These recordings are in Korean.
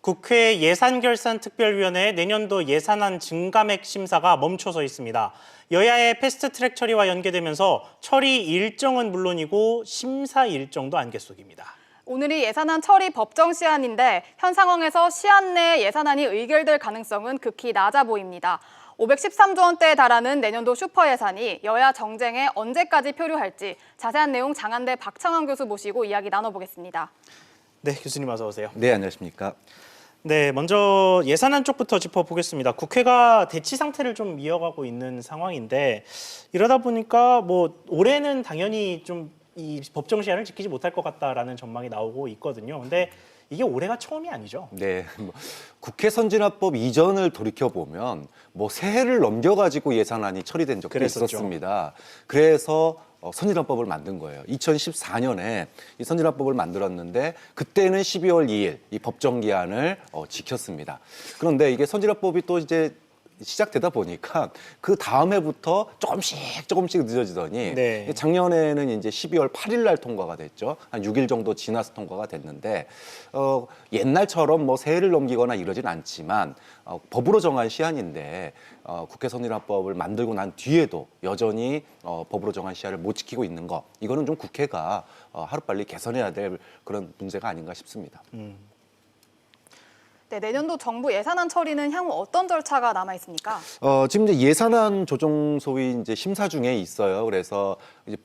국회 예산결산특별위원회 내년도 예산안 증감액 심사가 멈춰서 있습니다. 여야의 패스트트랙 처리와 연계되면서 처리 일정은 물론이고 심사 일정도 안개 속입니다. 오늘이 예산안 처리 법정 시한인데 현 상황에서 시한 내에 예산안이 의결될 가능성은 극히 낮아 보입니다. 513조 원대에 달하는 내년도 슈퍼 예산이 여야 정쟁에 언제까지 표류할지 자세한 내용 장한대 박창환 교수 모시고 이야기 나눠보겠습니다. 네, 교수님 어서 오세요. 네, 안녕하십니까. 네, 먼저 예산안 쪽부터 짚어보겠습니다. 국회가 대치 상태를 좀 이어가고 있는 상황인데 이러다 보니까 뭐 올해는 당연히 좀 이 법정 시한을 지키지 못할 것 같다라는 전망이 나오고 있거든요. 근데 이게 올해가 처음이 아니죠. 네, 국회 선진화법 이전을 돌이켜 보면 뭐 새해를 넘겨가지고 예산안이 처리된 적도 그랬었죠. 있었습니다. 그래서 선진화법을 만든 거예요. 2014년에 이 선진화법을 만들었는데 그때는 12월 2일 이 법정 기한을 지켰습니다. 그런데 이게 선진화법이 또 이제 시작되다 보니까 그 다음 해부터 조금씩 늦어지더니 네. 작년에는 이제 12월 8일 날 통과가 됐죠. 한 6일 정도 지나서 통과가 됐는데 옛날처럼 뭐 새해를 넘기거나 이러진 않지만 법으로 정한 시한인데 국회 선진화법을 만들고 난 뒤에도 여전히 법으로 정한 시한을 못 지키고 있는 거 이거는 좀 국회가 하루빨리 개선해야 될 그런 문제가 아닌가 싶습니다. 네, 내년도 정부 예산안 처리는 향후 어떤 절차가 남아 있습니까? 지금 이제 예산안 조정 소위 이제 심사 중에 있어요. 그래서 이제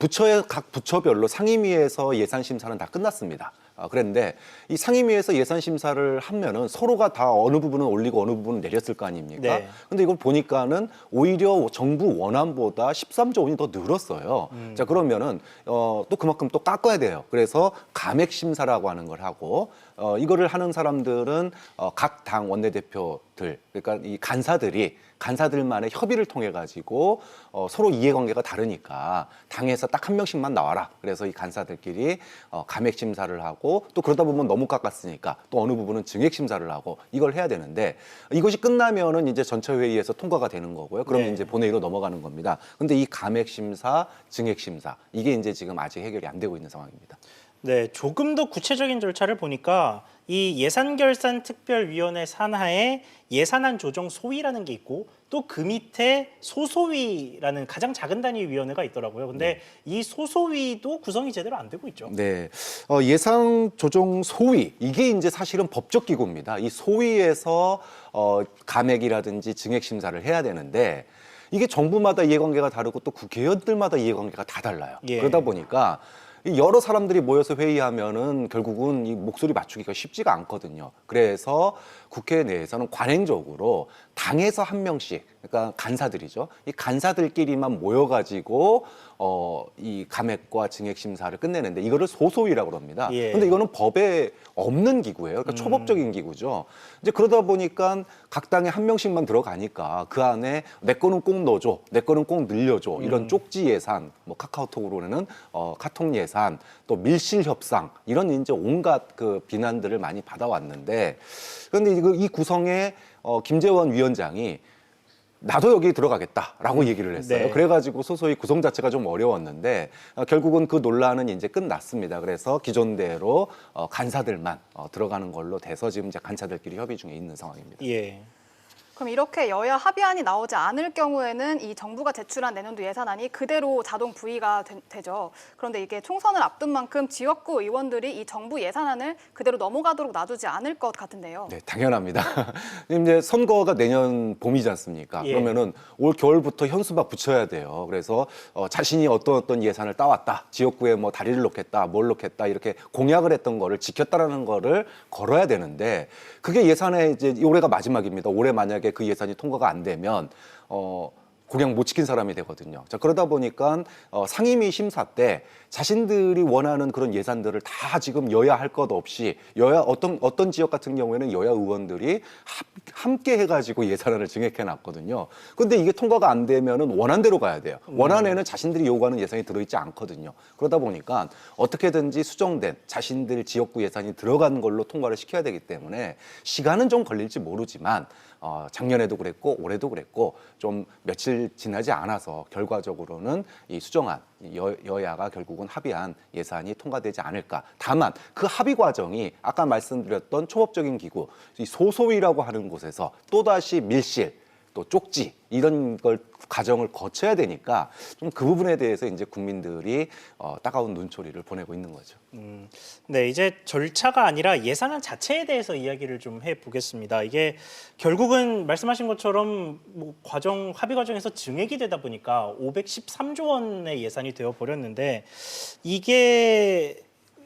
각 부처별로 상임위에서 예산 심사는 다 끝났습니다. 그런데 이 상임위에서 예산 심사를 하면은 서로가 다 어느 부분은 올리고 어느 부분은 내렸을 거 아닙니까? 네. 근데 이걸 보니까는 오히려 정부 원안보다 13조 원이 더 늘었어요. 자, 그러면은 또 그만큼 또 깎아야 돼요. 그래서 감액 심사라고 하는 걸 하고 이거를 하는 사람들은 각 당 원내대표들 그러니까 이 간사들만의 협의를 통해 가지고 서로 이해관계가 다르니까 당에서 딱 한 명씩만 나와라. 그래서 이 간사들끼리 감액 심사를 하고 또 그러다 보면 너무 깎았으니까 또 어느 부분은 증액 심사를 하고 이걸 해야 되는데 이것이 끝나면은 이제 전체 회의에서 통과가 되는 거고요. 그러면 네. 이제 본회의로 넘어가는 겁니다. 근데 이 감액 심사, 증액 심사 이게 이제 지금 아직 해결이 안 되고 있는 상황입니다. 네, 조금 더 구체적인 절차를 보니까 이 예산결산특별위원회 산하에 예산안 조정 소위라는 게 있고 또 그 밑에 소소위라는 가장 작은 단위 위원회가 있더라고요. 근데 이 소소위도 구성이 제대로 안 되고 있죠. 네, 예산 조정 소위 이게 이제 사실은 법적 기구입니다. 이 소위에서 감액이라든지 증액 심사를 해야 되는데 이게 정부마다 이해관계가 다르고 또 국회의원들마다 이해관계가 다 달라요. 예. 그러다 보니까 여러 사람들이 모여서 회의하면은 결국은 이 목소리 맞추기가 쉽지가 않거든요. 그래서 국회 내에서는 관행적으로 당에서 한 명씩, 그러니까 간사들이죠. 이 간사들끼리만 모여가지고 이 감액과 증액 심사를 끝내는데 이거를 소소위라고 합니다. 예. 근데 이거는 법에 없는 기구예요. 그러니까 초법적인 기구죠. 이제 그러다 보니까 각 당에 한 명씩만 들어가니까 그 안에 내 거는 꼭 넣어줘, 내 거는 꼭 늘려줘 이런 쪽지 예산, 뭐 카카오톡으로는 카톡 예산, 또 밀실 협상 이런 이제 온갖 그 비난들을 많이 받아왔는데 그런데 이 구성에 김재원 위원장이 나도 여기 들어가겠다라고 얘기를 했어요. 네. 그래가지고 소소위 구성 자체가 좀 어려웠는데 결국은 그 논란은 이제 끝났습니다. 그래서 기존대로 간사들만 들어가는 걸로 돼서 지금 이제 간사들끼리 협의 중에 있는 상황입니다. 예. 그럼 이렇게 여야 합의안이 나오지 않을 경우에는 이 정부가 제출한 내년도 예산안이 그대로 자동 부의가 되죠. 그런데 이게 총선을 앞둔 만큼 지역구 의원들이 이 정부 예산안을 그대로 넘어가도록 놔두지 않을 것 같은데요. 네, 당연합니다. 이제 선거가 내년 봄이지 않습니까? 예. 그러면은 올 겨울부터 현수막 붙여야 돼요. 그래서 자신이 어떤 예산을 따왔다, 지역구에 뭐 다리를 놓겠다, 뭘 놓겠다 이렇게 공약을 했던 거를 지켰다라는 거를 걸어야 되는데 그게 예산에 이제 올해가 마지막입니다. 올해 만약에 그 예산이 통과가 안 되면 공약 못 지킨 사람이 되거든요. 자, 그러다 보니까 상임위 심사 때 자신들이 원하는 그런 예산들을 다 지금 여야 할 것 없이 여야 어떤 지역 같은 경우에는 여야 의원들이 함께 해가지고 예산안을 증액해 놨거든요. 근데 이게 통과가 안 되면은 원안대로 가야 돼요. 원안에는 자신들이 요구하는 예산이 들어있지 않거든요. 그러다 보니까 어떻게든지 수정된 자신들 지역구 예산이 들어간 걸로 통과를 시켜야 되기 때문에 시간은 좀 걸릴지 모르지만 작년에도 그랬고 올해도 그랬고 좀 며칠 며칠 지나지 않아서 결과적으로는 이 수정안, 여야가 결국은 합의한 예산이 통과되지 않을까. 다만 그 합의 과정이 아까 말씀드렸던 초법적인 기구, 이 소소위라고 하는 곳에서 또다시 밀실, 또 쪽지 이런 걸 과정을 거쳐야 되니까 좀 그 부분에 대해서 이제 국민들이 따가운 눈초리를 보내고 있는 거죠. 네, 이제 절차가 아니라 예산안 자체에 대해서 이야기를 좀 해보겠습니다. 이게 결국은 말씀하신 것처럼 뭐 합의 과정에서 증액이 되다 보니까 513조 원의 예산이 되어 버렸는데 이게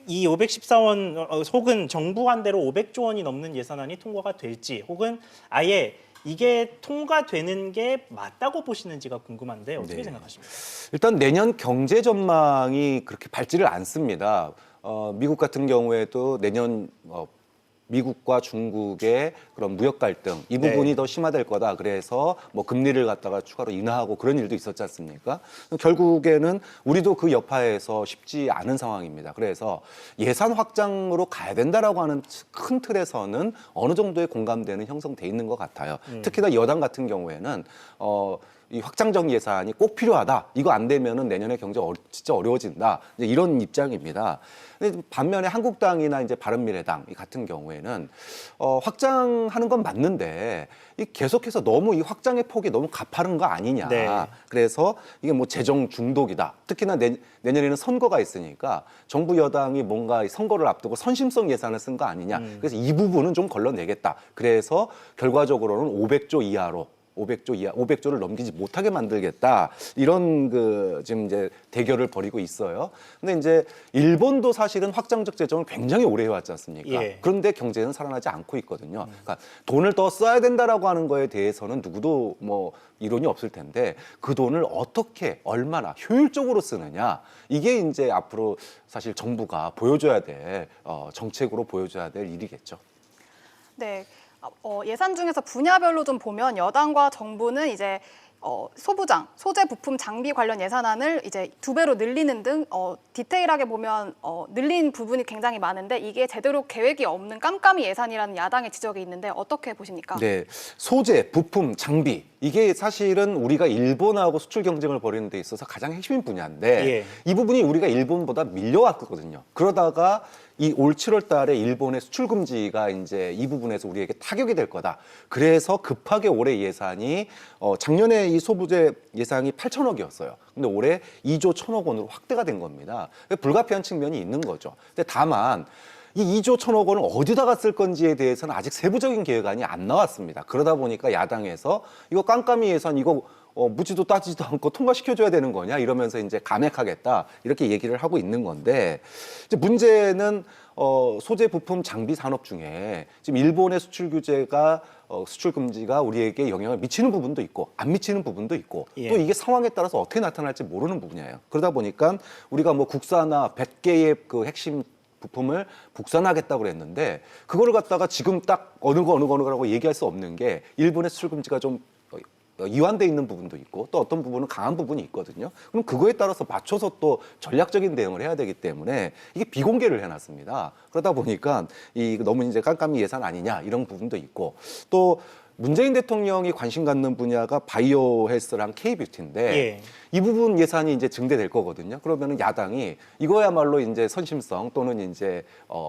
이 514원 혹은 정부 안대로 500조 원이 넘는 예산안이 통과가 될지 혹은 아예 이게 통과되는 게 맞다고 보시는지가 궁금한데 어떻게 네. 생각하십니까? 일단 내년 경제 전망이 그렇게 밝지를 않습니다. 미국 같은 경우에도 내년 미국과 중국의 그런 무역 갈등 이 부분이 네. 더 심화될 거다. 그래서 뭐 금리를 갖다가 추가로 인하하고 그런 일도 있었지 않습니까? 결국에는 우리도 그 여파에서 쉽지 않은 상황입니다. 그래서 예산 확장으로 가야 된다라고 하는 큰 틀에서는 어느 정도의 공감대는 형성돼 있는 것 같아요. 특히나 여당 같은 경우에는 이 확장적 예산이 꼭 필요하다. 이거 안 되면은 내년에 경제 진짜 어려워진다. 이제 이런 입장입니다. 근데 반면에 한국당이나 이제 바른미래당 같은 경우에는 확장하는 건 맞는데 이 계속해서 너무 이 확장의 폭이 너무 가파른 거 아니냐. 네. 그래서 이게 뭐 재정 중독이다. 특히나 내년에는 선거가 있으니까 정부 여당이 뭔가 선거를 앞두고 선심성 예산을 쓴 거 아니냐. 그래서 이 부분은 좀 걸러내겠다. 그래서 결과적으로는 500조 이하로 500조를 넘기지 못하게 만들겠다. 이런 지금 이제 대결을 벌이고 있어요. 근데 이제 일본도 사실은 확장적 재정을 굉장히 오래 해왔지 않습니까? 예. 그런데 경제는 살아나지 않고 있거든요. 그러니까 돈을 더 써야 된다라고 하는 거에 대해서는 누구도 뭐 이론이 없을 텐데 그 돈을 어떻게 얼마나 효율적으로 쓰느냐 이게 이제 앞으로 사실 정부가 보여줘야 될 정책으로 보여줘야 될 일이겠죠. 네. 예산 중에서 분야별로 좀 보면 여당과 정부는 이제 소부장, 소재 부품 장비 관련 예산안을 이제 2배로 늘리는 등 디테일하게 보면 늘린 부분이 굉장히 많은데 이게 제대로 계획이 없는 깜깜이 예산이라는 야당의 지적이 있는데 어떻게 보십니까? 네, 소재, 부품, 장비 이게 사실은 우리가 일본하고 수출 경쟁을 벌이는 데 있어서 가장 핵심인 분야인데 예. 이 부분이 우리가 일본보다 밀려왔거든요. 그러다가 이 올 7월 달에 일본의 수출 금지가 이제 이 부분에서 우리에게 타격이 될 거다. 그래서 급하게 올해 예산이 작년에 이 소부재 예산이 8천억이었어요. 근데 올해 2조 1천억 원으로 확대가 된 겁니다. 불가피한 측면이 있는 거죠. 근데 다만 이 2조 1천억 원을 어디다가 쓸 건지에 대해서는 아직 세부적인 계획안이 안 나왔습니다. 그러다 보니까 야당에서 이거 깜깜이 예산 이거 묻지도 따지지도 않고 통과시켜줘야 되는 거냐 이러면서 이제 감액하겠다 이렇게 얘기를 하고 있는 건데 이제 문제는 소재 부품 장비 산업 중에 지금 일본의 수출 규제가 수출 금지가 우리에게 영향을 미치는 부분도 있고 안 미치는 부분도 있고 예. 또 이게 상황에 따라서 어떻게 나타날지 모르는 부분이에요. 그러다 보니까 우리가 뭐 국산화 100개의 그 핵심 부품을 국산하겠다고 그랬는데 그거를 갖다가 지금 딱 어느 거라고 얘기할 수 없는 게 일본의 수출 금지가 좀 이완돼 있는 부분도 있고 또 어떤 부분은 강한 부분이 있거든요. 그럼 그거에 따라서 맞춰서 또 전략적인 대응을 해야 되기 때문에 이게 비공개를 해놨습니다. 그러다 보니까 이 너무 이제 깜깜이 예산 아니냐 이런 부분도 있고 또 문재인 대통령이 관심 갖는 분야가 바이오 헬스랑 K뷰티인데 예. 이 부분 예산이 이제 증대될 거거든요. 그러면은 야당이 이거야말로 이제 선심성 또는 이제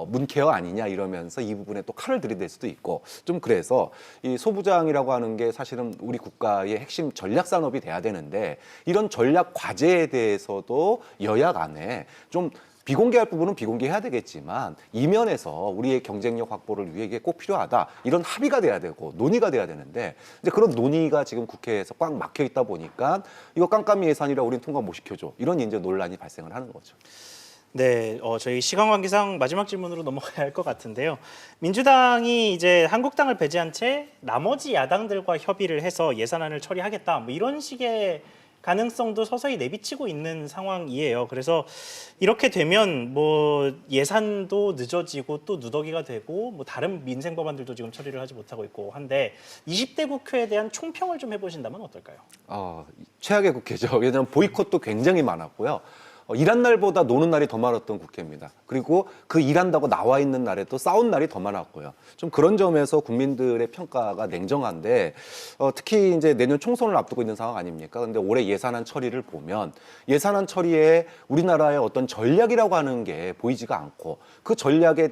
문케어 아니냐 이러면서 이 부분에 또 칼을 들이댈 수도 있고 좀 그래서 이 소부장이라고 하는 게 사실은 우리 국가의 핵심 전략 산업이 돼야 되는데 이런 전략 과제에 대해서도 여야 간에 좀 비공개할 부분은 비공개해야 되겠지만 이면에서 우리의 경쟁력 확보를 위해 이게 꼭 필요하다. 이런 합의가 돼야 되고 논의가 돼야 되는데 이제 그런 논의가 지금 국회에서 꽉 막혀 있다 보니까 이거 깜깜이 예산이라 우리는 통과 못 시켜줘. 이런 이제 논란이 발생을 하는 거죠. 네, 저희 시간 관계상 마지막 질문으로 넘어가야 할 것 같은데요. 민주당이 이제 한국당을 배제한 채 나머지 야당들과 협의를 해서 예산안을 처리하겠다. 뭐 이런 식의 가능성도 서서히 내비치고 있는 상황이에요. 그래서 이렇게 되면 뭐 예산도 늦어지고 또 누더기가 되고 뭐 다른 민생 법안들도 지금 처리를 하지 못하고 있고 한데 20대 국회에 대한 총평을 좀 해보신다면 어떨까요? 최악의 국회죠. 왜냐하면 보이콧도 굉장히 많았고요. 일한 날보다 노는 날이 더 많았던 국회입니다. 그리고 그 일한다고 나와 있는 날에 또 싸운 날이 더 많았고요. 좀 그런 점에서 국민들의 평가가 냉정한데 특히 이제 내년 총선을 앞두고 있는 상황 아닙니까? 근데 올해 예산안 처리를 보면 예산안 처리에 우리나라의 어떤 전략이라고 하는 게 보이지가 않고 그 전략에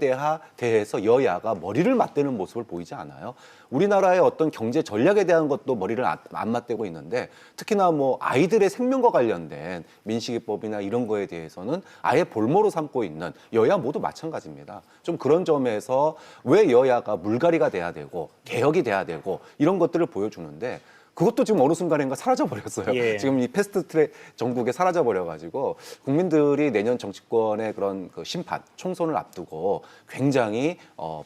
대해서 여야가 머리를 맞대는 모습을 보이지 않아요. 우리나라의 어떤 경제 전략에 대한 것도 머리를 안 맞대고 있는데 특히나 뭐 아이들의 생명과 관련된 민식이법이나 이런 거에 대해서는 아예 볼모로 삼고 있는 여야 모두 마찬가지입니다. 좀 그런 점에서 왜 여야가 물갈이가 돼야 되고 개혁이 돼야 되고 이런 것들을 보여주는데 그것도 지금 어느 순간인가 사라져버렸어요. 예. 지금 이 패스트트랙 정국에 사라져버려가지고 국민들이 내년 정치권의 그런 그 심판, 총선을 앞두고 굉장히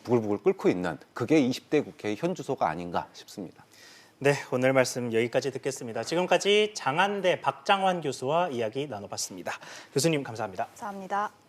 부글부글 끓고 있는 그게 20대 국회의 현주소가 아닌가 싶습니다. 네, 오늘 말씀 여기까지 듣겠습니다. 지금까지 장한대 박장환 교수와 이야기 나눠봤습니다. 교수님 감사합니다. 감사합니다.